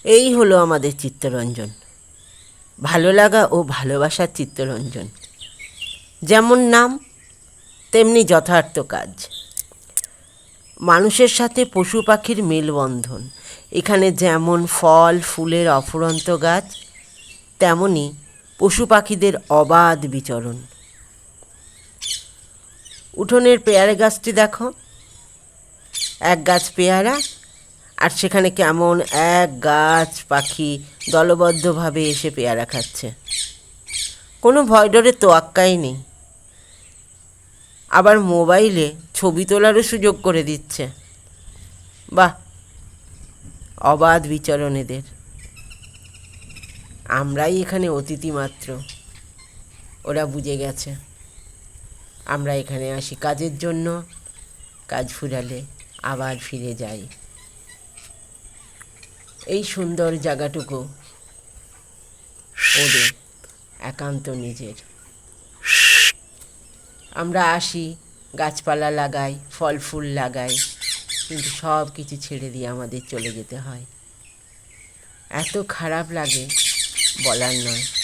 এই হলো আমাদের চিত্তরঞ্জন, ভালো লাগা ও ভালোবাসার চিত্তরঞ্জন। যেমন নাম তেমনি যথার্থ কাজ। মানুষের সাথে পশু পাখির মেলবন্ধন। এখানে যেমন ফল ফুলের অফুরন্ত গাছ, তেমনি পশু পাখিদের অবাধ বিচরণ। উঠোনের পেয়ারা গাছটি দেখো, এক গাছ পেয়ারা, আর সেখানে কেমন এক গাছ পাখি দলবদ্ধভাবে এসে পেয়ারা খাচ্ছে। কোনো ভয় ডরের তোয়াক্কাই নেই। আবার মোবাইলে ছবি তোলারও সুযোগ করে দিচ্ছে। বাহ, অবাধ বিচরণ এদের। আমরাই এখানে অতিথি মাত্র, ওরা বুঝে গেছে। আমরা এখানে আসি কাজের জন্য, কাজ ফুরালে আবার ফিরে যাই। এই সুন্দর জায়গাটুকু ওদের একান্ত নিজের। আমরা আসি, গাছপালা লাগাই, ফল ফুল লাগাই, কিন্তু সব কিছু ছেড়ে দিয়ে আমাদের চলে যেতে হয়। এত খারাপ লাগে, বলার নয়।